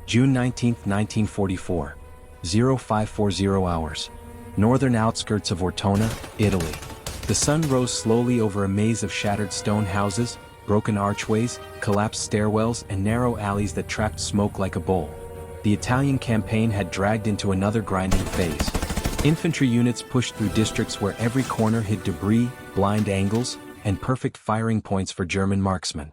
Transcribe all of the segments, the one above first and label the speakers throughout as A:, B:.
A: June 19, 1944. 0540 hours. Northern outskirts of Ortona, Italy. The sun rose slowly over a maze of shattered stone houses, broken archways, collapsed stairwells, and narrow alleys that trapped smoke like a bowl. The Italian campaign had dragged into another grinding phase. Infantry units pushed through districts where every corner hid debris, blind angles, and perfect firing points for German marksmen.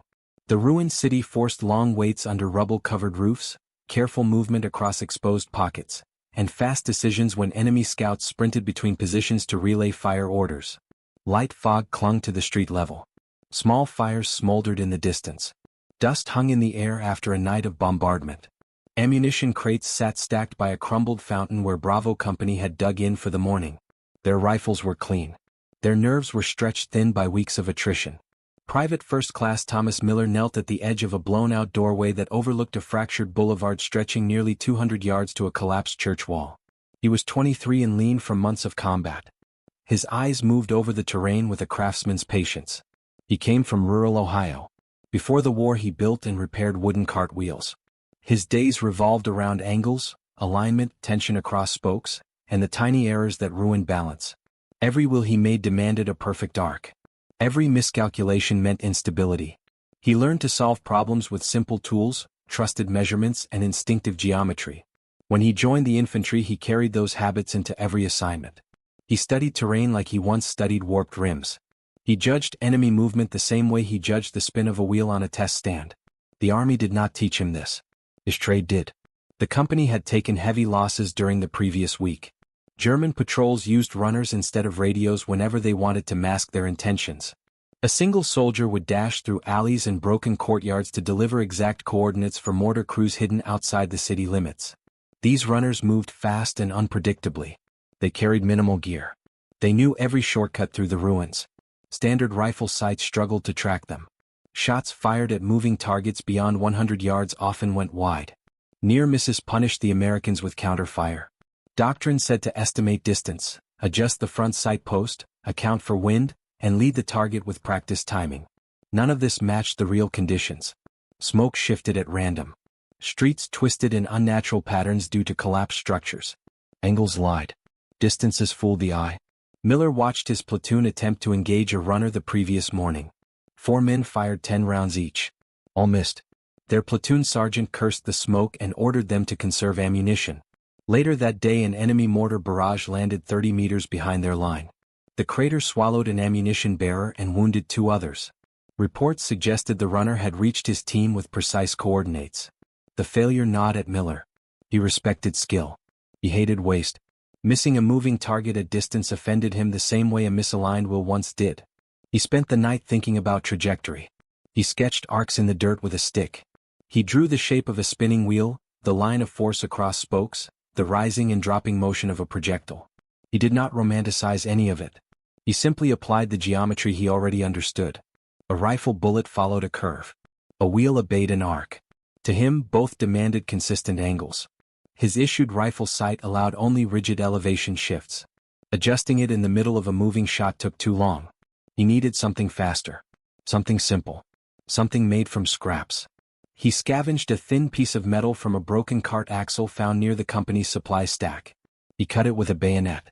A: The ruined city forced long waits under rubble-covered roofs, careful movement across exposed pockets, and fast decisions when enemy scouts sprinted between positions to relay fire orders. Light fog clung to the street level. Small fires smoldered in the distance. Dust hung in the air after a night of bombardment. Ammunition crates sat stacked by a crumbled fountain where Bravo Company had dug in for the morning. Their rifles were clean. Their nerves were stretched thin by weeks of attrition. Private First Class Thomas Miller knelt at the edge of a blown-out doorway that overlooked a fractured boulevard stretching nearly 200 yards to a collapsed church wall. He was 23 and lean from months of combat. His eyes moved over the terrain with a craftsman's patience. He came from rural Ohio. Before the war he built and repaired wooden cart wheels. His days revolved around angles, alignment, tension across spokes, and the tiny errors that ruined balance. Every wheel he made demanded a perfect arc. Every miscalculation meant instability. He learned to solve problems with simple tools, trusted measurements, and instinctive geometry. When he joined the infantry he carried those habits into every assignment. He studied terrain like he once studied warped rims. He judged enemy movement the same way he judged the spin of a wheel on a test stand. The army did not teach him this. His trade did. The company had taken heavy losses during the previous week. German patrols used runners instead of radios whenever they wanted to mask their intentions. A single soldier would dash through alleys and broken courtyards to deliver exact coordinates for mortar crews hidden outside the city limits. These runners moved fast and unpredictably. They carried minimal gear. They knew every shortcut through the ruins. Standard rifle sights struggled to track them. Shots fired at moving targets beyond 100 yards often went wide. Near misses punished the Americans with counterfire. Doctrine said to estimate distance, adjust the front sight post, account for wind, and lead the target with practiced timing. None of this matched the real conditions. Smoke shifted at random. Streets twisted in unnatural patterns due to collapsed structures. Angles lied. Distances fooled the eye. Miller watched his platoon attempt to engage a runner the previous morning. 4 men fired 10 rounds each. All missed. Their platoon sergeant cursed the smoke and ordered them to conserve ammunition. Later that day an enemy mortar barrage landed 30 meters behind their line. The crater swallowed an ammunition bearer and wounded 2 others. Reports suggested the runner had reached his team with precise coordinates. The failure gnawed at Miller. He respected skill. He hated waste. Missing a moving target at distance offended him the same way a misaligned wheel once did. He spent the night thinking about trajectory. He sketched arcs in the dirt with a stick. He drew the shape of a spinning wheel, the line of force across spokes, the rising and dropping motion of a projectile. He did not romanticize any of it. He simply applied the geometry he already understood. A rifle bullet followed a curve. A wheel obeyed an arc. To him, both demanded consistent angles. His issued rifle sight allowed only rigid elevation shifts. Adjusting it in the middle of a moving shot took too long. He needed something faster. Something simple. Something made from scraps. He scavenged a thin piece of metal from a broken cart axle found near the company's supply stack. He cut it with a bayonet.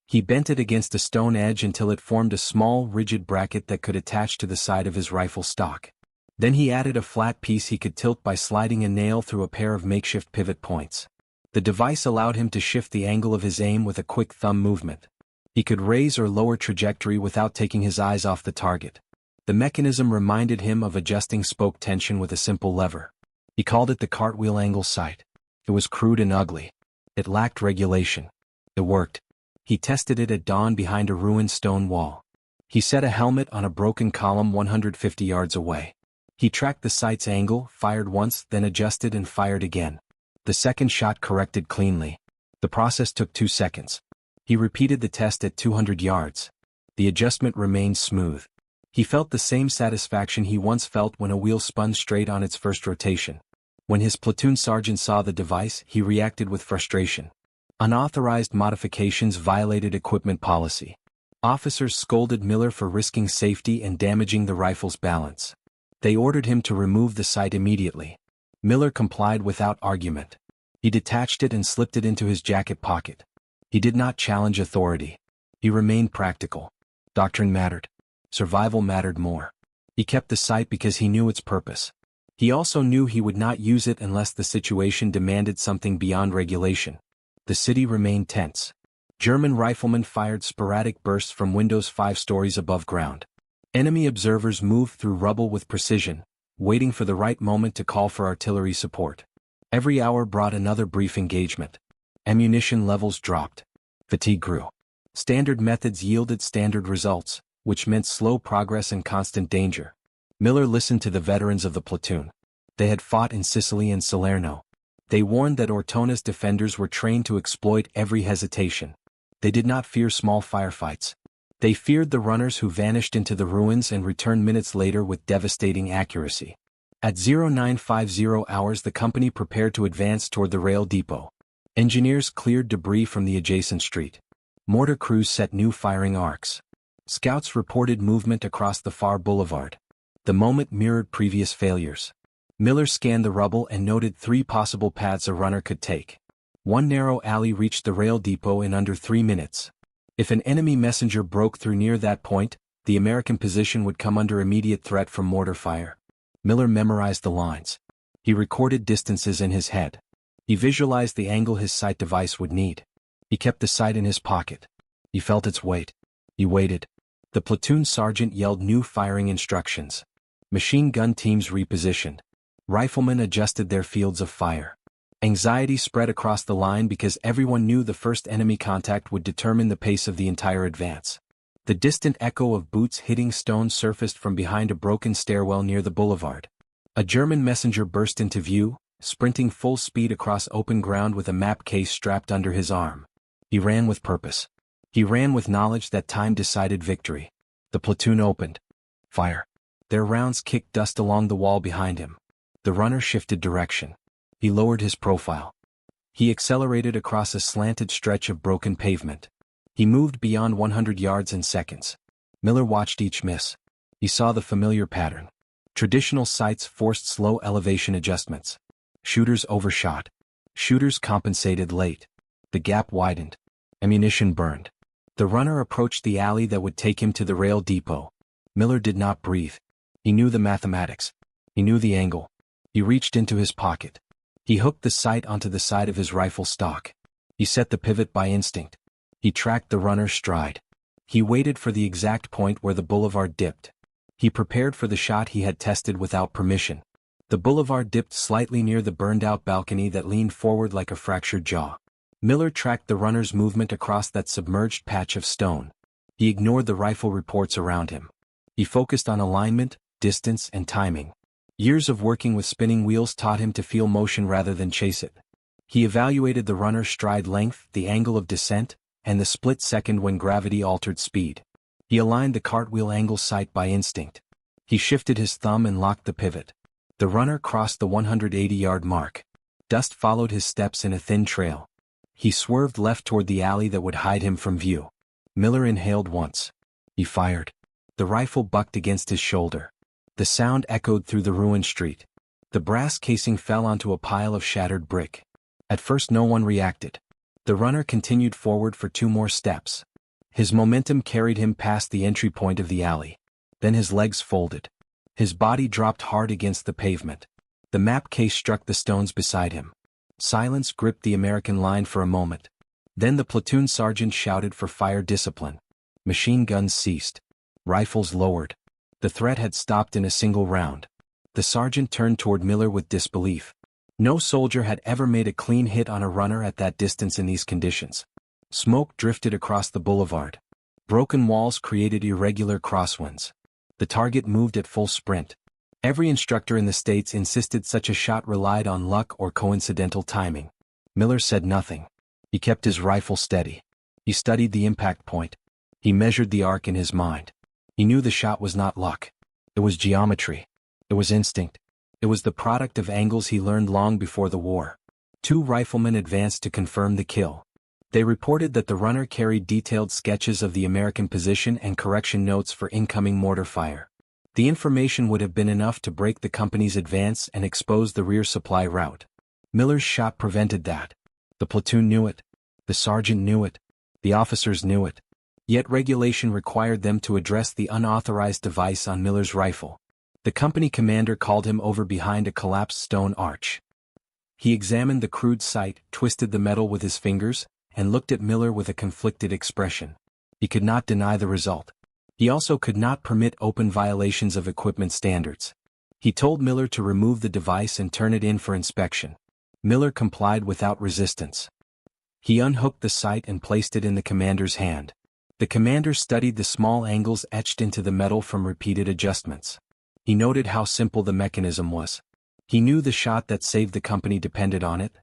A: He bent it against a stone edge until it formed a small, rigid bracket that could attach to the side of his rifle stock. Then he added a flat piece he could tilt by sliding a nail through a pair of makeshift pivot points. The device allowed him to shift the angle of his aim with a quick thumb movement. He could raise or lower trajectory without taking his eyes off the target. The mechanism reminded him of adjusting spoke tension with a simple lever. He called it the cartwheel angle sight. It was crude and ugly. It lacked regulation. It worked. He tested it at dawn behind a ruined stone wall. He set a helmet on a broken column 150 yards away. He tracked the sight's angle, fired once, then adjusted and fired again. The second shot corrected cleanly. The process took 2 seconds. He repeated the test at 200 yards. The adjustment remained smooth. He felt the same satisfaction he once felt when a wheel spun straight on its first rotation. When his platoon sergeant saw the device, he reacted with frustration. Unauthorized modifications violated equipment policy. Officers scolded Miller for risking safety and damaging the rifle's balance. They ordered him to remove the sight immediately. Miller complied without argument. He detached it and slipped it into his jacket pocket. He did not challenge authority. He remained practical. Doctrine mattered. Survival mattered more. He kept the sight because he knew its purpose. He also knew he would not use it unless the situation demanded something beyond regulation. The city remained tense. German riflemen fired sporadic bursts from windows 5 stories above ground. Enemy observers moved through rubble with precision, waiting for the right moment to call for artillery support. Every hour brought another brief engagement. Ammunition levels dropped. Fatigue grew. Standard methods yielded standard results, which meant slow progress and constant danger. Miller listened to the veterans of the platoon. They had fought in Sicily and Salerno. They warned that Ortona's defenders were trained to exploit every hesitation. They did not fear small firefights. They feared the runners who vanished into the ruins and returned minutes later with devastating accuracy. At 0950 hours the company prepared to advance toward the rail depot. Engineers cleared debris from the adjacent street. Mortar crews set new firing arcs. Scouts reported movement across the far boulevard. The moment mirrored previous failures. Miller scanned the rubble and noted 3 possible paths a runner could take. One narrow alley reached the rail depot in under 3 minutes. If an enemy messenger broke through near that point, the American position would come under immediate threat from mortar fire. Miller memorized the lines. He recorded distances in his head. He visualized the angle his sight device would need. He kept the sight in his pocket. He felt its weight. He waited. The platoon sergeant yelled new firing instructions. Machine gun teams repositioned. Riflemen adjusted their fields of fire. Anxiety spread across the line because everyone knew the first enemy contact would determine the pace of the entire advance. The distant echo of boots hitting stone surfaced from behind a broken stairwell near the boulevard. A German messenger burst into view, sprinting full speed across open ground with a map case strapped under his arm. He ran with purpose. He ran with knowledge that time decided victory. The platoon opened. Fire. Their rounds kicked dust along the wall behind him. The runner shifted direction. He lowered his profile. He accelerated across a slanted stretch of broken pavement. He moved beyond 100 yards in seconds. Miller watched each miss. He saw the familiar pattern. Traditional sights forced slow elevation adjustments. Shooters overshot. Shooters compensated late. The gap widened. Ammunition burned. The runner approached the alley that would take him to the rail depot. Miller did not breathe. He knew the mathematics. He knew the angle. He reached into his pocket. He hooked the sight onto the side of his rifle stock. He set the pivot by instinct. He tracked the runner's stride. He waited for the exact point where the boulevard dipped. He prepared for the shot he had tested without permission. The boulevard dipped slightly near the burned-out balcony that leaned forward like a fractured jaw. Miller tracked the runner's movement across that submerged patch of stone. He ignored the rifle reports around him. He focused on alignment, distance, and timing. Years of working with spinning wheels taught him to feel motion rather than chase it. He evaluated the runner's stride length, the angle of descent, and the split second when gravity altered speed. He aligned the cartwheel angle sight by instinct. He shifted his thumb and locked the pivot. The runner crossed the 180-yard mark. Dust followed his steps in a thin trail. He swerved left toward the alley that would hide him from view. Miller inhaled once. He fired. The rifle bucked against his shoulder. The sound echoed through the ruined street. The brass casing fell onto a pile of shattered brick. At first no one reacted. The runner continued forward for 2 more steps. His momentum carried him past the entry point of the alley. Then his legs folded. His body dropped hard against the pavement. The map case struck the stones beside him. Silence gripped the American line for a moment. Then the platoon sergeant shouted for fire discipline. Machine guns ceased. Rifles lowered. The threat had stopped in a single round. The sergeant turned toward Miller with disbelief. No soldier had ever made a clean hit on a runner at that distance in these conditions. Smoke drifted across the boulevard. Broken walls created irregular crosswinds. The target moved at full sprint. Every instructor in the States insisted such a shot relied on luck or coincidental timing. Miller said nothing. He kept his rifle steady. He studied the impact point. He measured the arc in his mind. He knew the shot was not luck. It was geometry. It was instinct. It was the product of angles he learned long before the war. 2 riflemen advanced to confirm the kill. They reported that the runner carried detailed sketches of the American position and correction notes for incoming mortar fire. The information would have been enough to break the company's advance and expose the rear supply route. Miller's shot prevented that. The platoon knew it. The sergeant knew it. The officers knew it. Yet regulation required them to address the unauthorized device on Miller's rifle. The company commander called him over behind a collapsed stone arch. He examined the crude sight, twisted the metal with his fingers, and looked at Miller with a conflicted expression. He could not deny the result. He also could not permit open violations of equipment standards. He told Miller to remove the device and turn it in for inspection. Miller complied without resistance. He unhooked the sight and placed it in the commander's hand. The commander studied the small angles etched into the metal from repeated adjustments. He noted how simple the mechanism was. He knew the shot that saved the company depended on it.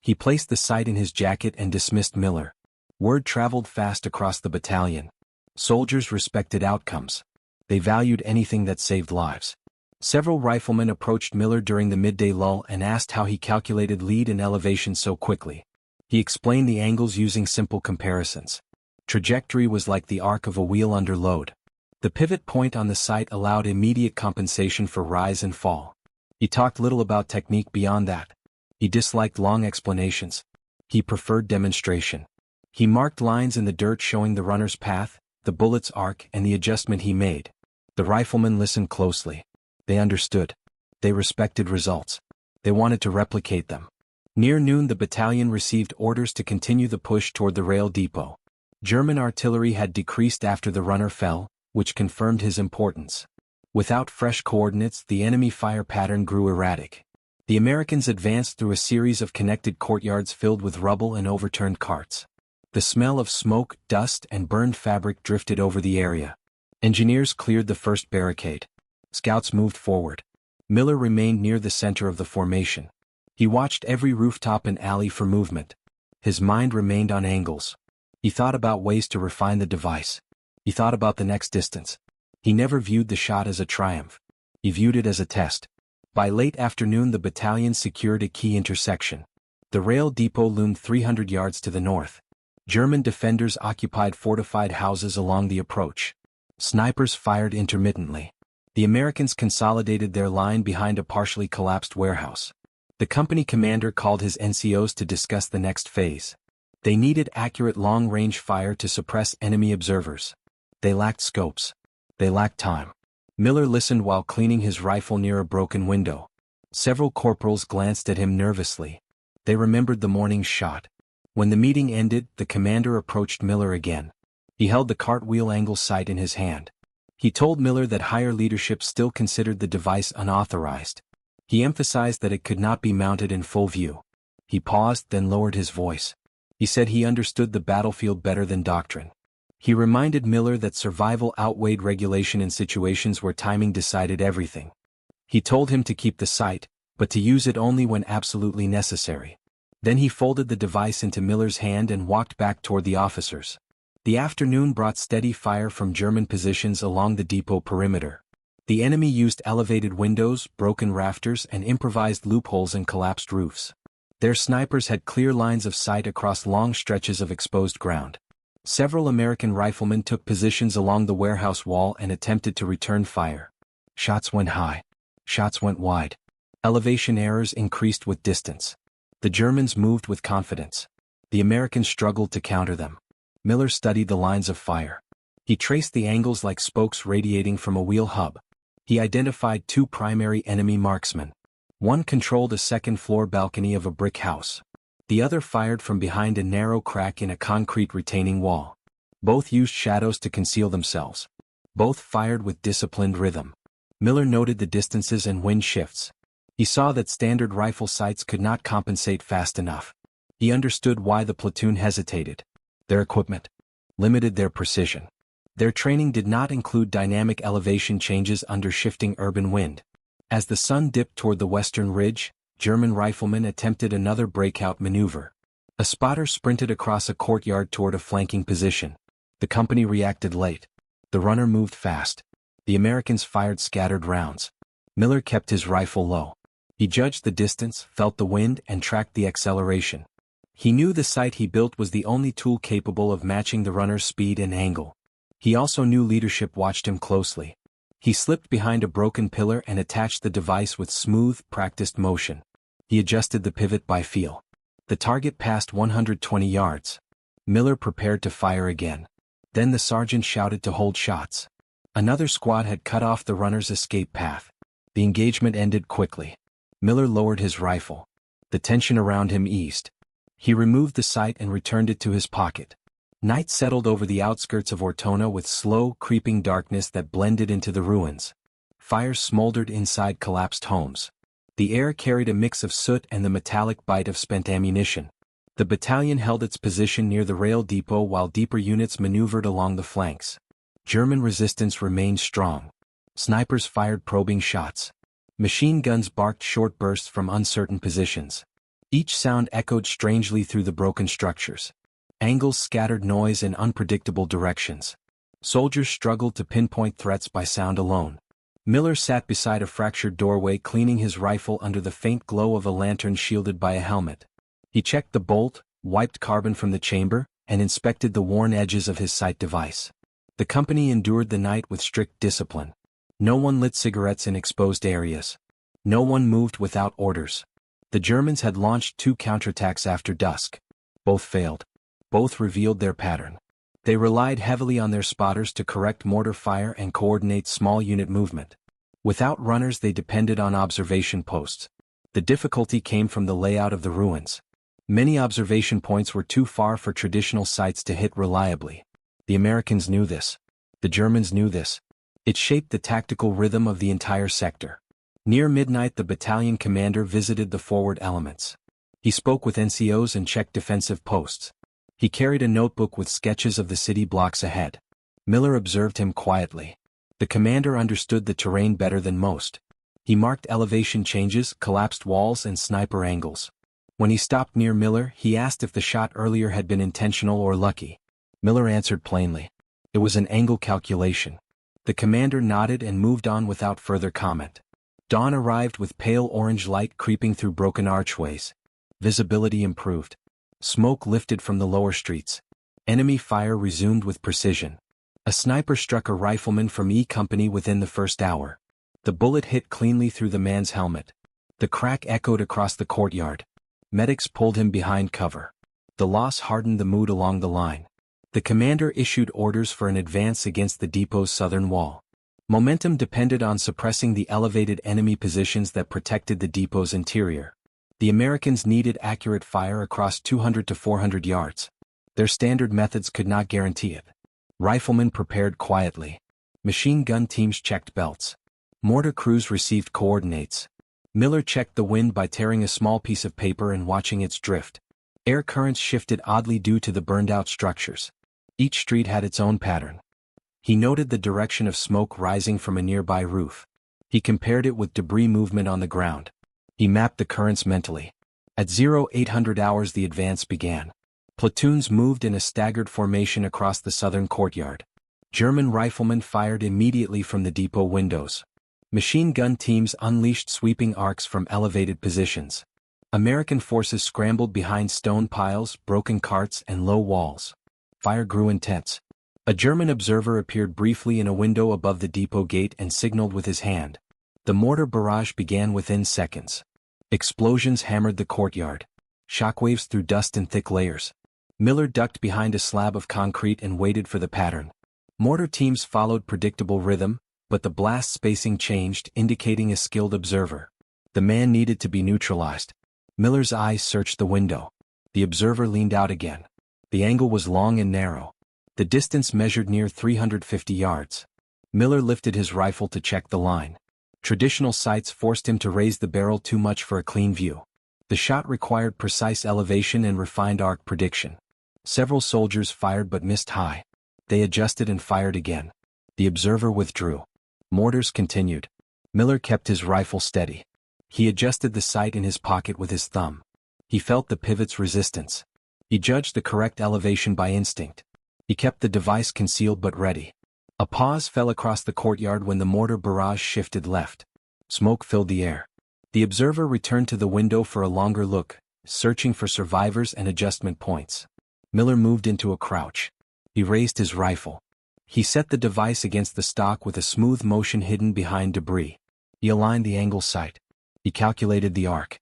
A: He placed the sight in his jacket and dismissed Miller. Word traveled fast across the battalion. Soldiers respected outcomes. They valued anything that saved lives. Several riflemen approached Miller during the midday lull and asked how he calculated lead and elevation so quickly. He explained the angles using simple comparisons. Trajectory was like the arc of a wheel under load. The pivot point on the sight allowed immediate compensation for rise and fall. He talked little about technique beyond that. He disliked long explanations. He preferred demonstration. He marked lines in the dirt showing the runner's path, the bullet's arc, and the adjustment he made. The riflemen listened closely. They understood. They respected results. They wanted to replicate them. Near noon the battalion received orders to continue the push toward the rail depot. German artillery had decreased after the runner fell, which confirmed his importance. Without fresh coordinates, the enemy fire pattern grew erratic. The Americans advanced through a series of connected courtyards filled with rubble and overturned carts. The smell of smoke, dust, and burned fabric drifted over the area. Engineers cleared the first barricade. Scouts moved forward. Miller remained near the center of the formation. He watched every rooftop and alley for movement. His mind remained on angles. He thought about ways to refine the device. He thought about the next distance. He never viewed the shot as a triumph. He viewed it as a test. By late afternoon the battalion secured a key intersection. The rail depot loomed 300 yards to the north. German defenders occupied fortified houses along the approach. Snipers fired intermittently. The Americans consolidated their line behind a partially collapsed warehouse. The company commander called his NCOs to discuss the next phase. They needed accurate long-range fire to suppress enemy observers. They lacked scopes. They lacked time. Miller listened while cleaning his rifle near a broken window. Several corporals glanced at him nervously. They remembered the morning's shot. When the meeting ended, the commander approached Miller again. He held the cartwheel angle sight in his hand. He told Miller that higher leadership still considered the device unauthorized. He emphasized that it could not be mounted in full view. He paused, then lowered his voice. He said he understood the battlefield better than doctrine. He reminded Miller that survival outweighed regulation in situations where timing decided everything. He told him to keep the sight, but to use it only when absolutely necessary. Then he folded the device into Miller's hand and walked back toward the officers. The afternoon brought steady fire from German positions along the depot perimeter. The enemy used elevated windows, broken rafters, and improvised loopholes and collapsed roofs. Their snipers had clear lines of sight across long stretches of exposed ground. Several American riflemen took positions along the warehouse wall and attempted to return fire. Shots went high. Shots went wide. Elevation errors increased with distance. The Germans moved with confidence. The Americans struggled to counter them. Miller studied the lines of fire. He traced the angles like spokes radiating from a wheel hub. He identified two primary enemy marksmen. One controlled a second-floor balcony of a brick house. The other fired from behind a narrow crack in a concrete retaining wall. Both used shadows to conceal themselves. Both fired with disciplined rhythm. Miller noted the distances and wind shifts. He saw that standard rifle sights could not compensate fast enough. He understood why the platoon hesitated. Their equipment limited their precision. Their training did not include dynamic elevation changes under shifting urban wind. As the sun dipped toward the western ridge, German riflemen attempted another breakout maneuver. A spotter sprinted across a courtyard toward a flanking position. The company reacted late. The runner moved fast. The Americans fired scattered rounds. Miller kept his rifle low. He judged the distance, felt the wind, and tracked the acceleration. He knew the sight he built was the only tool capable of matching the runner's speed and angle. He also knew leadership watched him closely. He slipped behind a broken pillar and attached the device with smooth, practiced motion. He adjusted the pivot by feel. The target passed 120 yards. Miller prepared to fire again. Then the sergeant shouted to hold shots. Another squad had cut off the runner's escape path. The engagement ended quickly. Miller lowered his rifle. The tension around him eased. He removed the sight and returned it to his pocket. Night settled over the outskirts of Ortona with slow, creeping darkness that blended into the ruins. Fires smoldered inside collapsed homes. The air carried a mix of soot and the metallic bite of spent ammunition. The battalion held its position near the rail depot while deeper units maneuvered along the flanks. German resistance remained strong. Snipers fired probing shots. Machine guns barked short bursts from uncertain positions. Each sound echoed strangely through the broken structures. Angles scattered noise in unpredictable directions. Soldiers struggled to pinpoint threats by sound alone. Miller sat beside a fractured doorway cleaning his rifle under the faint glow of a lantern shielded by a helmet. He checked the bolt, wiped carbon from the chamber, and inspected the worn edges of his sight device. The company endured the night with strict discipline. No one lit cigarettes in exposed areas. No one moved without orders. The Germans had launched 2 counterattacks after dusk. Both failed. Both revealed their pattern. They relied heavily on their spotters to correct mortar fire and coordinate small unit movement. Without runners, they depended on observation posts. The difficulty came from the layout of the ruins. Many observation points were too far for traditional sights to hit reliably. The Americans knew this. The Germans knew this. It shaped the tactical rhythm of the entire sector. Near midnight, the battalion commander visited the forward elements. He spoke with NCOs and checked defensive posts. He carried a notebook with sketches of the city blocks ahead. Miller observed him quietly. The commander understood the terrain better than most. He marked elevation changes, collapsed walls, and sniper angles. When he stopped near Miller, he asked if the shot earlier had been intentional or lucky. Miller answered plainly. It was an angle calculation. The commander nodded and moved on without further comment. Dawn arrived with pale orange light creeping through broken archways. Visibility improved. Smoke lifted from the lower streets. Enemy fire resumed with precision. A sniper struck a rifleman from E Company within the first hour. The bullet hit cleanly through the man's helmet. The crack echoed across the courtyard. Medics pulled him behind cover. The loss hardened the mood along the line. The commander issued orders for an advance against the depot's southern wall. Momentum depended on suppressing the elevated enemy positions that protected the depot's interior. The Americans needed accurate fire across 200 to 400 yards. Their standard methods could not guarantee it. Riflemen prepared quietly. Machine gun teams checked belts. Mortar crews received coordinates. Miller checked the wind by tearing a small piece of paper and watching its drift. Air currents shifted oddly due to the burned-out structures. Each street had its own pattern. He noted the direction of smoke rising from a nearby roof. He compared it with debris movement on the ground. He mapped the currents mentally. At 0800 hours the advance began. Platoons moved in a staggered formation across the southern courtyard. German riflemen fired immediately from the depot windows. Machine gun teams unleashed sweeping arcs from elevated positions. American forces scrambled behind stone piles, broken carts, and low walls. Fire grew intense. A German observer appeared briefly in a window above the depot gate and signaled with his hand. The mortar barrage began within seconds. Explosions hammered the courtyard. Shockwaves threw dust in thick layers. Miller ducked behind a slab of concrete and waited for the pattern. Mortar teams followed predictable rhythm, but the blast spacing changed, indicating a skilled observer. The man needed to be neutralized. Miller's eyes searched the window. The observer leaned out again. The angle was long and narrow. The distance measured near 350 yards. Miller lifted his rifle to check the line. Traditional sights forced him to raise the barrel too much for a clean view. The shot required precise elevation and refined arc prediction. Several soldiers fired but missed high. They adjusted and fired again. The observer withdrew. Mortars continued. Miller kept his rifle steady. He adjusted the sight in his pocket with his thumb. He felt the pivot's resistance. He judged the correct elevation by instinct. He kept the device concealed but ready. A pause fell across the courtyard when the mortar barrage shifted left. Smoke filled the air. The observer returned to the window for a longer look, searching for survivors and adjustment points. Miller moved into a crouch. He raised his rifle. He set the device against the stock with a smooth motion hidden behind debris. He aligned the angle sight. He calculated the arc.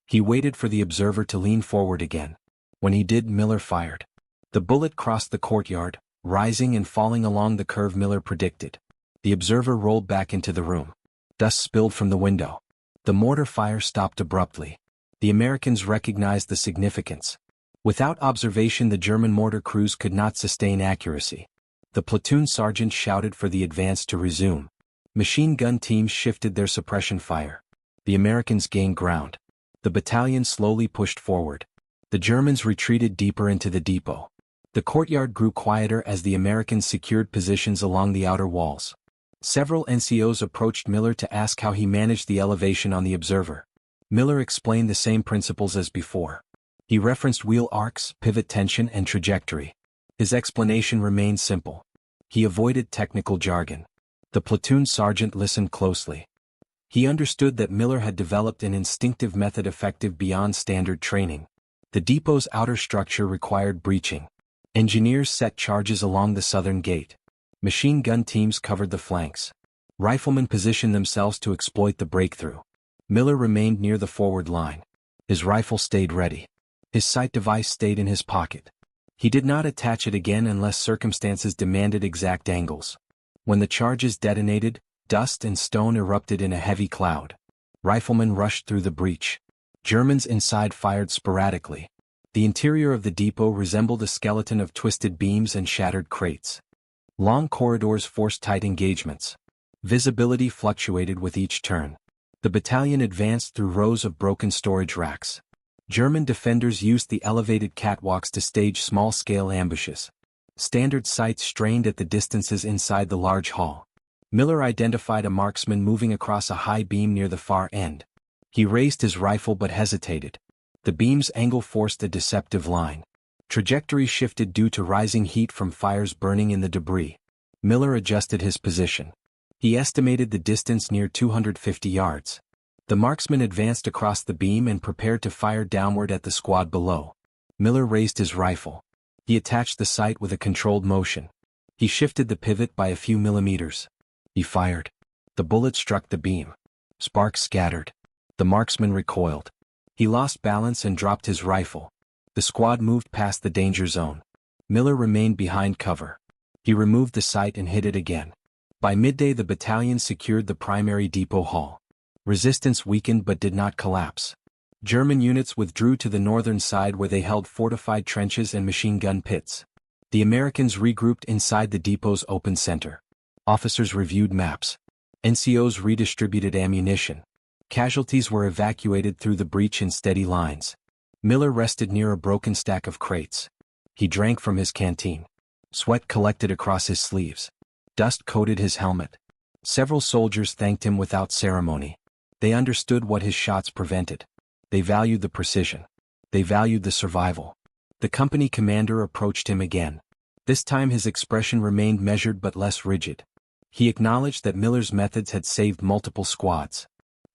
A: He waited for the observer to lean forward again. When he did, Miller fired. The bullet crossed the courtyard, rising and falling along the curve Miller predicted. The observer rolled back into the room. Dust spilled from the window. The mortar fire stopped abruptly. The Americans recognized the significance. Without observation, the German mortar crews could not sustain accuracy. The platoon sergeant shouted for the advance to resume. Machine gun teams shifted their suppression fire. The Americans gained ground. The battalion slowly pushed forward. The Germans retreated deeper into the depot. The courtyard grew quieter as the Americans secured positions along the outer walls. Several NCOs approached Miller to ask how he managed the elevation on the observer. Miller explained the same principles as before. He referenced wheel arcs, pivot tension, and trajectory. His explanation remained simple. He avoided technical jargon. The platoon sergeant listened closely. He understood that Miller had developed an instinctive method effective beyond standard training. The depot's outer structure required breaching. Engineers set charges along the southern gate. Machine gun teams covered the flanks. Riflemen positioned themselves to exploit the breakthrough. Miller remained near the forward line. His rifle stayed ready. His sight device stayed in his pocket. He did not attach it again unless circumstances demanded exact angles. When the charges detonated, dust and stone erupted in a heavy cloud. Riflemen rushed through the breach. Germans inside fired sporadically. The interior of the depot resembled a skeleton of twisted beams and shattered crates. Long corridors forced tight engagements. Visibility fluctuated with each turn. The battalion advanced through rows of broken storage racks. German defenders used the elevated catwalks to stage small-scale ambushes. Standard sights strained at the distances inside the large hall. Miller identified a marksman moving across a high beam near the far end. He raised his rifle but hesitated. The beam's angle forced a deceptive line. Trajectory shifted due to rising heat from fires burning in the debris. Miller adjusted his position. He estimated the distance near 250 yards. The marksman advanced across the beam and prepared to fire downward at the squad below. Miller raised his rifle. He attached the sight with a controlled motion. He shifted the pivot by a few millimeters. He fired. The bullet struck the beam. Sparks scattered. The marksman recoiled. He lost balance and dropped his rifle. The squad moved past the danger zone. Miller remained behind cover. He removed the sight and hit it again. By midday, the battalion secured the primary depot hall. Resistance weakened but did not collapse. German units withdrew to the northern side where they held fortified trenches and machine gun pits. The Americans regrouped inside the depot's open center. Officers reviewed maps. NCOs redistributed ammunition. Casualties were evacuated through the breach in steady lines. Miller rested near a broken stack of crates. He drank from his canteen. Sweat collected across his sleeves. Dust coated his helmet. Several soldiers thanked him without ceremony. They understood what his shots prevented. They valued the precision. They valued the survival. The company commander approached him again. This time his expression remained measured but less rigid. He acknowledged that Miller's methods had saved multiple squads.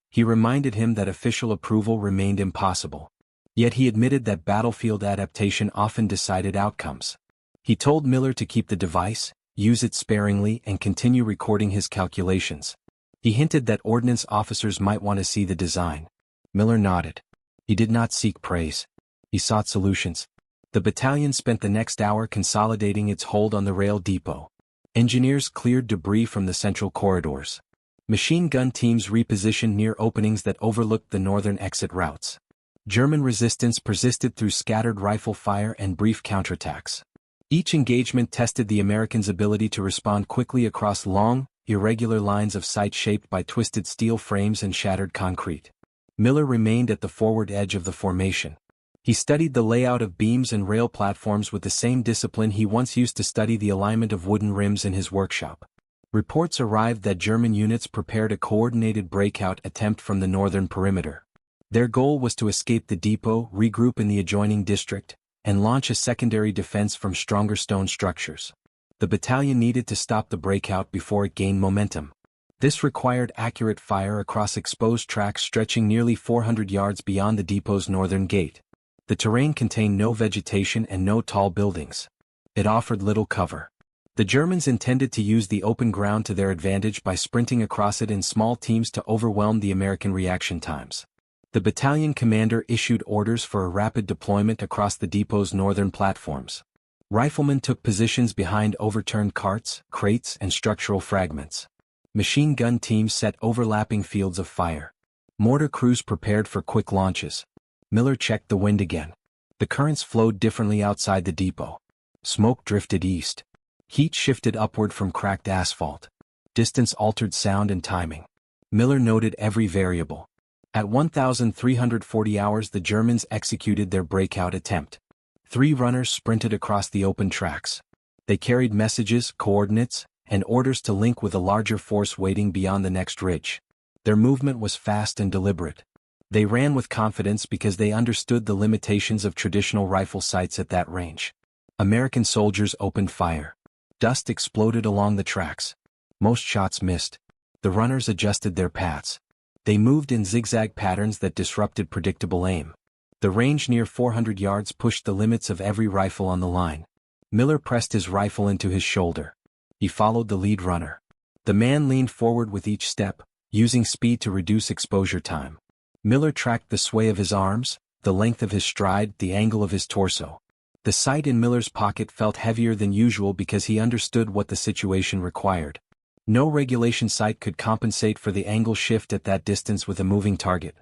A: He reminded him that official approval remained impossible. Yet he admitted that battlefield adaptation often decided outcomes. He told Miller to keep the device, use it sparingly, and continue recording his calculations. He hinted that ordnance officers might want to see the design. Miller nodded. He did not seek praise. He sought solutions. The battalion spent the next hour consolidating its hold on the rail depot. Engineers cleared debris from the central corridors. Machine gun teams repositioned near openings that overlooked the northern exit routes. German resistance persisted through scattered rifle fire and brief counterattacks. Each engagement tested the Americans' ability to respond quickly across long, irregular lines of sight shaped by twisted steel frames and shattered concrete. Miller remained at the forward edge of the formation. He studied the layout of beams and rail platforms with the same discipline he once used to study the alignment of wooden rims in his workshop. Reports arrived that German units prepared a coordinated breakout attempt from the northern perimeter. Their goal was to escape the depot, regroup in the adjoining district, and launch a secondary defense from stronger stone structures. The battalion needed to stop the breakout before it gained momentum. This required accurate fire across exposed tracks stretching nearly 400 yards beyond the depot's northern gate. The terrain contained no vegetation and no tall buildings. It offered little cover. The Germans intended to use the open ground to their advantage by sprinting across it in small teams to overwhelm the American reaction times. The battalion commander issued orders for a rapid deployment across the depot's northern platforms. Riflemen took positions behind overturned carts, crates, and structural fragments. Machine gun teams set overlapping fields of fire. Mortar crews prepared for quick launches. Miller checked the wind again. The currents flowed differently outside the depot. Smoke drifted east. Heat shifted upward from cracked asphalt. Distance altered sound and timing. Miller noted every variable. At 1,340 hours the Germans executed their breakout attempt. 3 runners sprinted across the open tracks. They carried messages, coordinates, and orders to link with a larger force waiting beyond the next ridge. Their movement was fast and deliberate. They ran with confidence because they understood the limitations of traditional rifle sights at that range. American soldiers opened fire. Dust exploded along the tracks. Most shots missed. The runners adjusted their paths. They moved in zigzag patterns that disrupted predictable aim. The range near 400 yards pushed the limits of every rifle on the line. Miller pressed his rifle into his shoulder. He followed the lead runner. The man leaned forward with each step, using speed to reduce exposure time. Miller tracked the sway of his arms, the length of his stride, the angle of his torso. The sight in Miller's pocket felt heavier than usual because he understood what the situation required. No regulation sight could compensate for the angle shift at that distance with a moving target.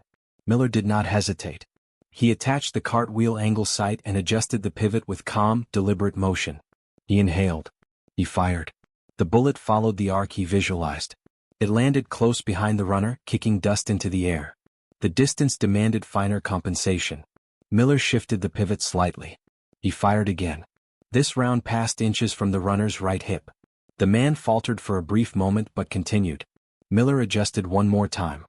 A: Miller did not hesitate. He attached the cartwheel angle sight and adjusted the pivot with calm, deliberate motion. He inhaled. He fired. The bullet followed the arc he visualized. It landed close behind the runner, kicking dust into the air. The distance demanded finer compensation. Miller shifted the pivot slightly. He fired again. This round passed inches from the runner's right hip. The man faltered for a brief moment but continued. Miller adjusted one more time.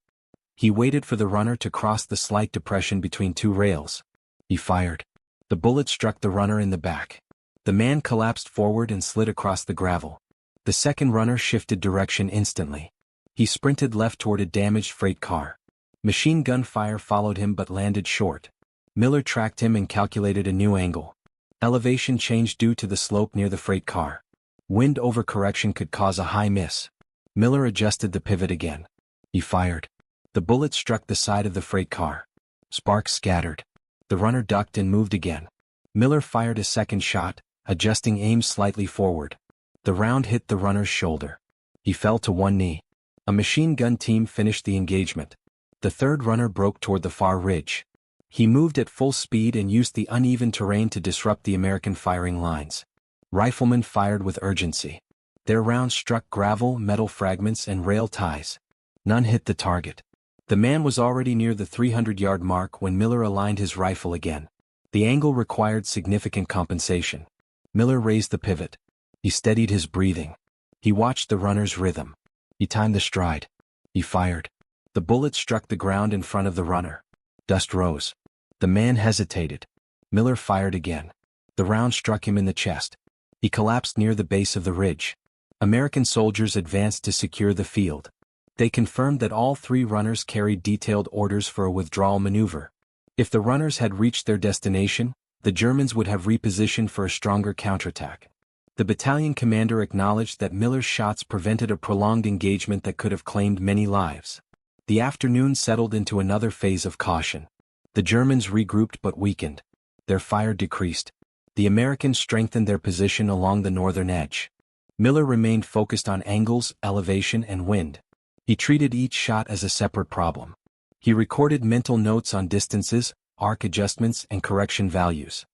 A: He waited for the runner to cross the slight depression between 2 rails. He fired. The bullet struck the runner in the back. The man collapsed forward and slid across the gravel. The second runner shifted direction instantly. He sprinted left toward a damaged freight car. Machine gun fire followed him but landed short. Miller tracked him and calculated a new angle. Elevation changed due to the slope near the freight car. Wind overcorrection could cause a high miss. Miller adjusted the pivot again. He fired. The bullet struck the side of the freight car. Sparks scattered. The runner ducked and moved again. Miller fired a second shot, adjusting aim slightly forward. The round hit the runner's shoulder. He fell to one knee. A machine gun team finished the engagement. The third runner broke toward the far ridge. He moved at full speed and used the uneven terrain to disrupt the American firing lines. Riflemen fired with urgency. Their rounds struck gravel, metal fragments, and rail ties. None hit the target. The man was already near the 300-yard mark when Miller aligned his rifle again. The angle required significant compensation. Miller raised the pivot. He steadied his breathing. He watched the runner's rhythm. He timed the stride. He fired. The bullet struck the ground in front of the runner. Dust rose. The man hesitated. Miller fired again. The round struck him in the chest. He collapsed near the base of the ridge. American soldiers advanced to secure the field. They confirmed that all 3 runners carried detailed orders for a withdrawal maneuver. If the runners had reached their destination, the Germans would have repositioned for a stronger counterattack. The battalion commander acknowledged that Miller's shots prevented a prolonged engagement that could have claimed many lives. The afternoon settled into another phase of caution. The Germans regrouped but weakened. Their fire decreased. The Americans strengthened their position along the northern edge. Miller remained focused on angles, elevation, and wind. He treated each shot as a separate problem. He recorded mental notes on distances, arc adjustments, and correction values.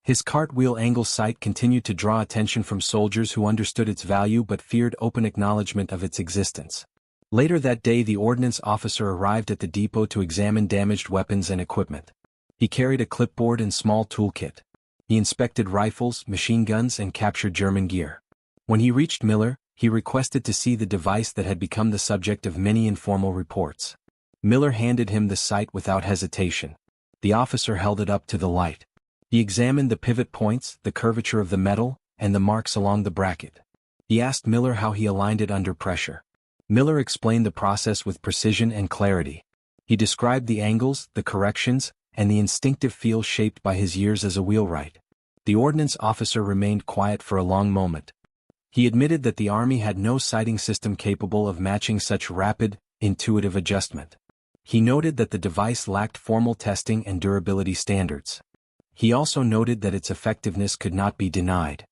A: His cartwheel angle sight continued to draw attention from soldiers who understood its value but feared open acknowledgement of its existence. Later that day the ordnance officer arrived at the depot to examine damaged weapons and equipment. He carried a clipboard and small toolkit. He inspected rifles, machine guns, and captured German gear. When he reached Miller, he requested to see the device that had become the subject of many informal reports. Miller handed him the sight without hesitation. The officer held it up to the light. He examined the pivot points, the curvature of the metal, and the marks along the bracket. He asked Miller how he aligned it under pressure. Miller explained the process with precision and clarity. He described the angles, the corrections, and the instinctive feel shaped by his years as a wheelwright. The ordnance officer remained quiet for a long moment. He admitted that the Army had no sighting system capable of matching such rapid, intuitive adjustment. He noted that the device lacked formal testing and durability standards. He also noted that its effectiveness could not be denied.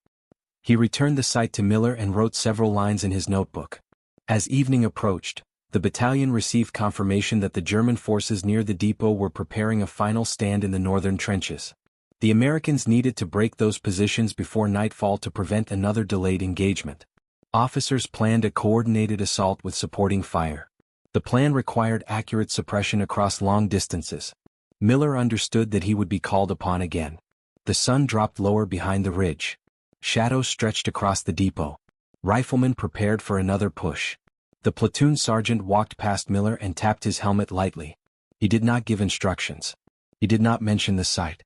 A: He returned the sight to Miller and wrote several lines in his notebook. As evening approached, the battalion received confirmation that the German forces near the depot were preparing a final stand in the northern trenches. The Americans needed to break those positions before nightfall to prevent another delayed engagement. Officers planned a coordinated assault with supporting fire. The plan required accurate suppression across long distances. Miller understood that he would be called upon again. The sun dropped lower behind the ridge. Shadows stretched across the depot. Riflemen prepared for another push. The platoon sergeant walked past Miller and tapped his helmet lightly. He did not give instructions. He did not mention the sight.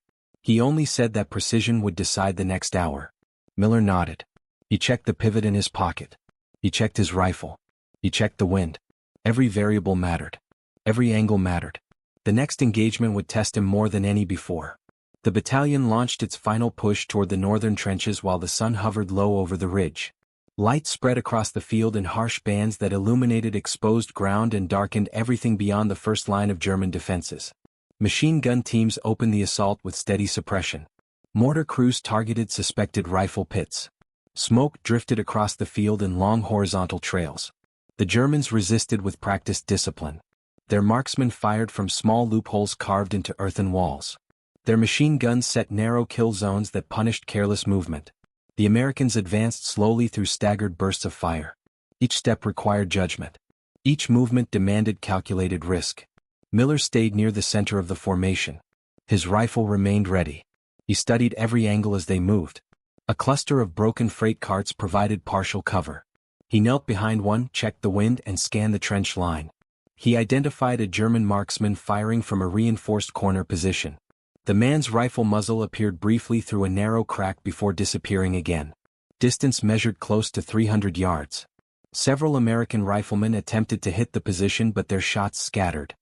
A: He only said that precision would decide the next hour. Miller nodded. He checked the pivot in his pocket. He checked his rifle. He checked the wind. Every variable mattered. Every angle mattered. The next engagement would test him more than any before. The battalion launched its final push toward the northern trenches while the sun hovered low over the ridge. Light spread across the field in harsh bands that illuminated exposed ground and darkened everything beyond the first line of German defenses. Machine gun teams opened the assault with steady suppression. Mortar crews targeted suspected rifle pits. Smoke drifted across the field in long horizontal trails. The Germans resisted with practiced discipline. Their marksmen fired from small loopholes carved into earthen walls. Their machine guns set narrow kill zones that punished careless movement. The Americans advanced slowly through staggered bursts of fire. Each step required judgment. Each movement demanded calculated risk. Miller stayed near the center of the formation. His rifle remained ready. He studied every angle as they moved. A cluster of broken freight carts provided partial cover. He knelt behind one, checked the wind, and scanned the trench line. He identified a German marksman firing from a reinforced corner position. The man's rifle muzzle appeared briefly through a narrow crack before disappearing again. Distance measured close to 300 yards. Several American riflemen attempted to hit the position, but their shots scattered.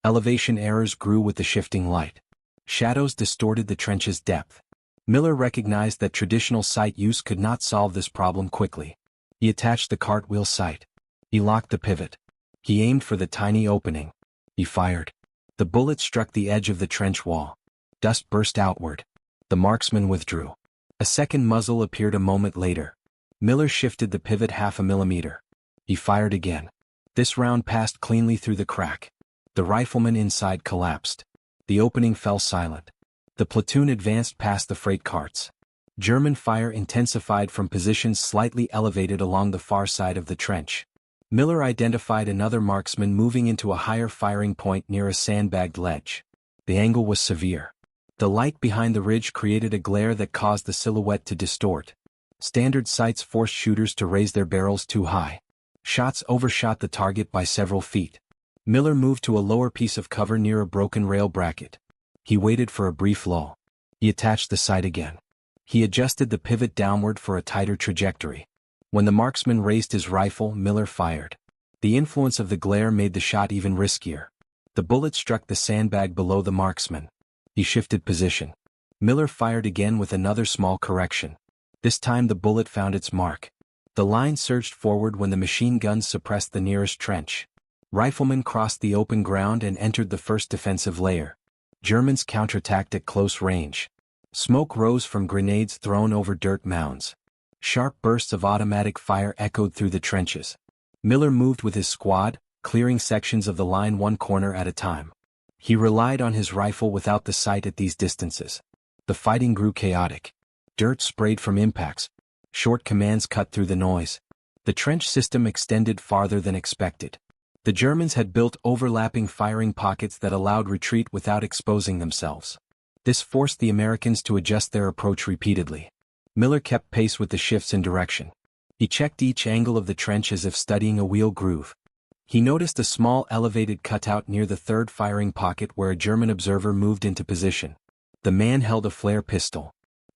A: Elevation errors grew with the shifting light. Shadows distorted the trench's depth. Miller recognized that traditional sight use could not solve this problem quickly. He attached the cartwheel sight. He locked the pivot. He aimed for the tiny opening. He fired. The bullet struck the edge of the trench wall. Dust burst outward. The marksman withdrew. A second muzzle appeared a moment later. Miller shifted the pivot half a millimeter. He fired again. This round passed cleanly through the crack. The rifleman inside collapsed. The opening fell silent. The platoon advanced past the freight carts. German fire intensified from positions slightly elevated along the far side of the trench. Miller identified another marksman moving into a higher firing point near a sandbagged ledge. The angle was severe. The light behind the ridge created a glare that caused the silhouette to distort. Standard sights forced shooters to raise their barrels too high. Shots overshot the target by several feet. Miller moved to a lower piece of cover near a broken rail bracket. He waited for a brief lull. He attached the sight again. He adjusted the pivot downward for a tighter trajectory. When the marksman raised his rifle, Miller fired. The influence of the glare made the shot even riskier. The bullet struck the sandbag below the marksman. He shifted position. Miller fired again with another small correction. This time the bullet found its mark. The line surged forward when the machine guns suppressed the nearest trench. Riflemen crossed the open ground and entered the first defensive layer. Germans counterattacked at close range. Smoke rose from grenades thrown over dirt mounds. Sharp bursts of automatic fire echoed through the trenches. Miller moved with his squad, clearing sections of the line one corner at a time. He relied on his rifle without the sight at these distances. The fighting grew chaotic. Dirt sprayed from impacts. Short commands cut through the noise. The trench system extended farther than expected. The Germans had built overlapping firing pockets that allowed retreat without exposing themselves. This forced the Americans to adjust their approach repeatedly. Miller kept pace with the shifts in direction. He checked each angle of the trench as if studying a wheel groove. He noticed a small elevated cutout near the third firing pocket where a German observer moved into position. The man held a flare pistol.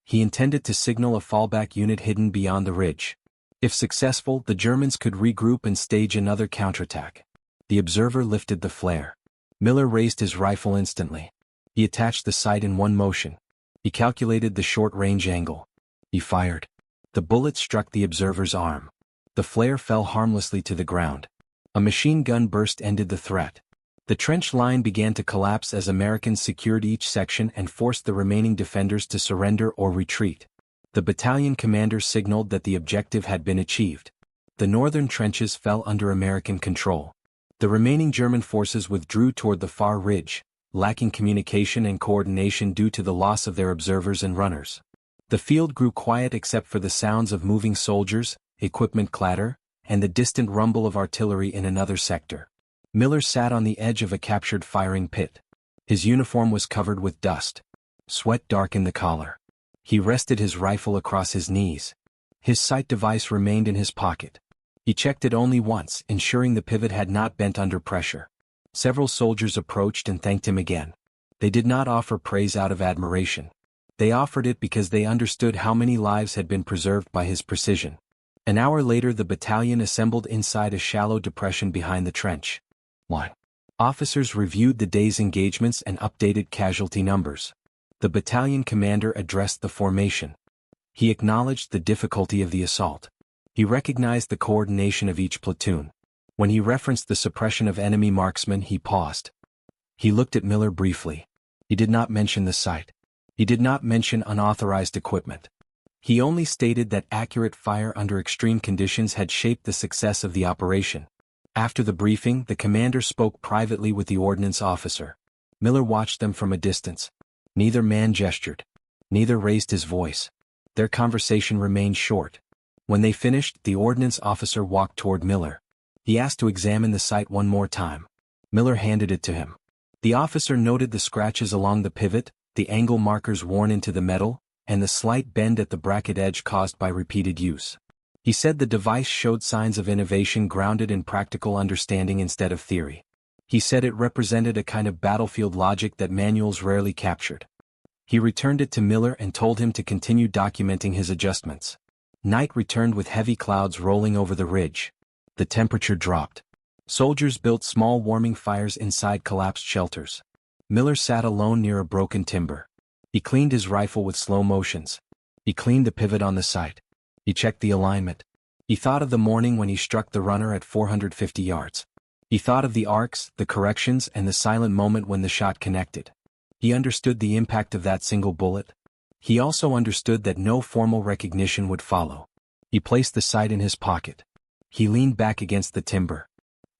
A: He intended to signal a fallback unit hidden beyond the ridge. If successful, the Germans could regroup and stage another counterattack. The observer lifted the flare. Miller raised his rifle instantly. He attached the sight in one motion. He calculated the short-range angle. He fired. The bullet struck the observer's arm. The flare fell harmlessly to the ground. A machine gun burst ended the threat. The trench line began to collapse as Americans secured each section and forced the remaining defenders to surrender or retreat. The battalion commander signaled that the objective had been achieved. The northern trenches fell under American control. The remaining German forces withdrew toward the far ridge, lacking communication and coordination due to the loss of their observers and runners. The field grew quiet except for the sounds of moving soldiers, equipment clatter, and the distant rumble of artillery in another sector. Miller sat on the edge of a captured firing pit. His uniform was covered with dust. Sweat darkened the collar. He rested his rifle across his knees. His sight device remained in his pocket. He checked it only once, ensuring the pivot had not bent under pressure. Several soldiers approached and thanked him again. They did not offer praise out of admiration. They offered it because they understood how many lives had been preserved by his precision. An hour later the battalion assembled inside a shallow depression behind the trench. 1. Officers reviewed the day's engagements and updated casualty numbers. The battalion commander addressed the formation. He acknowledged the difficulty of the assault. He recognized the coordination of each platoon. When he referenced the suppression of enemy marksmen, he paused. He looked at Miller briefly. He did not mention the site. He did not mention unauthorized equipment. He only stated that accurate fire under extreme conditions had shaped the success of the operation. After the briefing, the commander spoke privately with the ordnance officer. Miller watched them from a distance. Neither man gestured. Neither raised his voice. Their conversation remained short. When they finished, the ordnance officer walked toward Miller. He asked to examine the site one more time. Miller handed it to him. The officer noted the scratches along the pivot, the angle markers worn into the metal, and the slight bend at the bracket edge caused by repeated use. He said the device showed signs of innovation grounded in practical understanding instead of theory. He said it represented a kind of battlefield logic that manuals rarely captured. He returned it to Miller and told him to continue documenting his adjustments. Night returned with heavy clouds rolling over the ridge. The temperature dropped. Soldiers built small warming fires inside collapsed shelters. Miller sat alone near a broken timber. He cleaned his rifle with slow motions. He cleaned the pivot on the sight. He checked the alignment. He thought of the morning when he struck the runner at 450 yards. He thought of the arcs, the corrections, and the silent moment when the shot connected. He understood the impact of that single bullet. He also understood that no formal recognition would follow. He placed the sight in his pocket. He leaned back against the timber.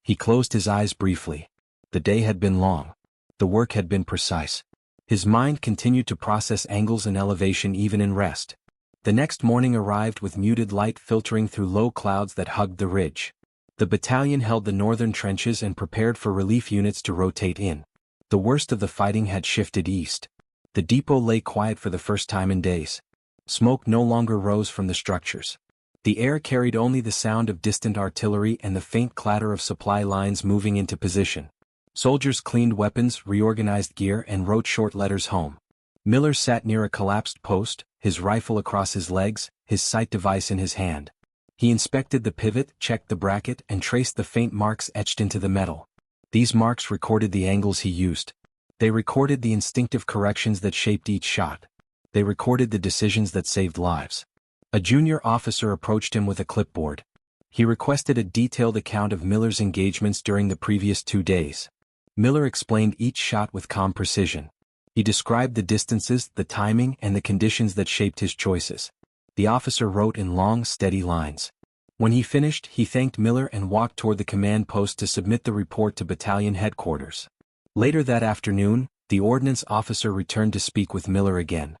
A: He closed his eyes briefly. The day had been long. The work had been precise. His mind continued to process angles and elevation even in rest. The next morning arrived with muted light filtering through low clouds that hugged the ridge. The battalion held the northern trenches and prepared for relief units to rotate in. The worst of the fighting had shifted east. The depot lay quiet for the first time in days. Smoke no longer rose from the structures. The air carried only the sound of distant artillery and the faint clatter of supply lines moving into position. Soldiers cleaned weapons, reorganized gear, and wrote short letters home. Miller sat near a collapsed post, his rifle across his legs, his sight device in his hand. He inspected the pivot, checked the bracket, and traced the faint marks etched into the metal. These marks recorded the angles he used. They recorded the instinctive corrections that shaped each shot. They recorded the decisions that saved lives. A junior officer approached him with a clipboard. He requested a detailed account of Miller's engagements during the previous 2 days. Miller explained each shot with calm precision. He described the distances, the timing, and the conditions that shaped his choices. The officer wrote in long, steady lines. When he finished, he thanked Miller and walked toward the command post to submit the report to battalion headquarters. Later that afternoon, the ordnance officer returned to speak with Miller again.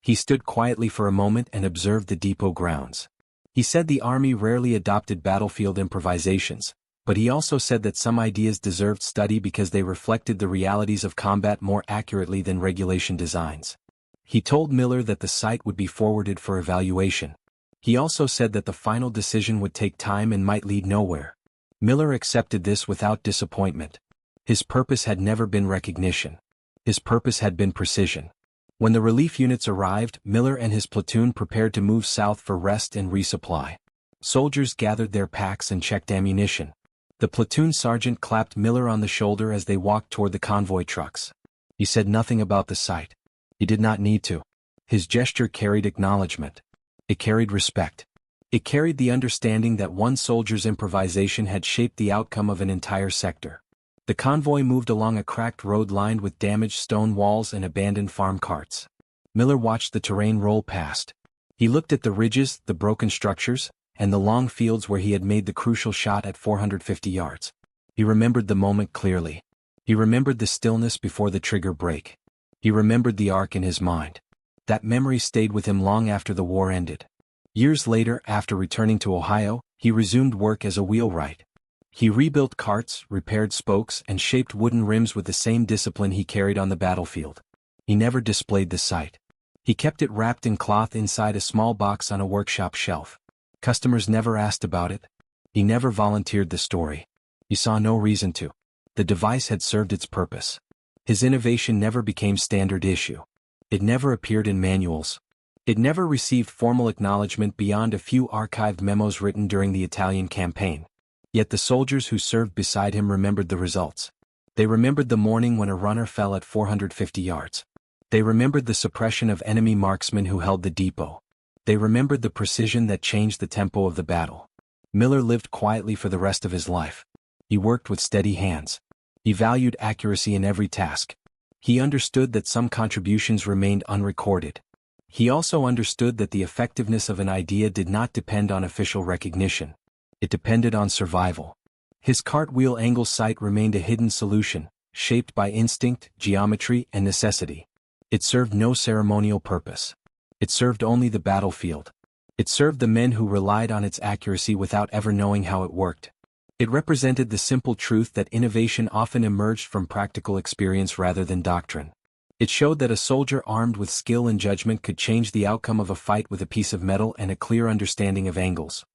A: He stood quietly for a moment and observed the depot grounds. He said the Army rarely adopted battlefield improvisations, but he also said that some ideas deserved study because they reflected the realities of combat more accurately than regulation designs. He told Miller that the site would be forwarded for evaluation. He also said that the final decision would take time and might lead nowhere. Miller accepted this without disappointment. His purpose had never been recognition. His purpose had been precision. When the relief units arrived, Miller and his platoon prepared to move south for rest and resupply. Soldiers gathered their packs and checked ammunition. The platoon sergeant clapped Miller on the shoulder as they walked toward the convoy trucks. He said nothing about the site. He did not need to. His gesture carried acknowledgement. It carried respect. It carried the understanding that one soldier's improvisation had shaped the outcome of an entire sector. The convoy moved along a cracked road lined with damaged stone walls and abandoned farm carts. Miller watched the terrain roll past. He looked at the ridges, the broken structures, and the long fields where he had made the crucial shot at 450 yards. He remembered the moment clearly. He remembered the stillness before the trigger break. He remembered the arc in his mind. That memory stayed with him long after the war ended. Years later, after returning to Ohio, he resumed work as a wheelwright. He rebuilt carts, repaired spokes, and shaped wooden rims with the same discipline he carried on the battlefield. He never displayed the sight. He kept it wrapped in cloth inside a small box on a workshop shelf. Customers never asked about it. He never volunteered the story. He saw no reason to. The device had served its purpose. His innovation never became standard issue. It never appeared in manuals. It never received formal acknowledgement beyond a few archived memos written during the Italian campaign. Yet the soldiers who served beside him remembered the results. They remembered the morning when a runner fell at 450 yards. They remembered the suppression of enemy marksmen who held the depot. They remembered the precision that changed the tempo of the battle. Miller lived quietly for the rest of his life. He worked with steady hands. He valued accuracy in every task. He understood that some contributions remained unrecorded. He also understood that the effectiveness of an idea did not depend on official recognition. It depended on survival. His cartwheel angle sight remained a hidden solution, shaped by instinct, geometry, and necessity. It served no ceremonial purpose. It served only the battlefield. It served the men who relied on its accuracy without ever knowing how it worked. It represented the simple truth that innovation often emerged from practical experience rather than doctrine. It showed that a soldier armed with skill and judgment could change the outcome of a fight with a piece of metal and a clear understanding of angles.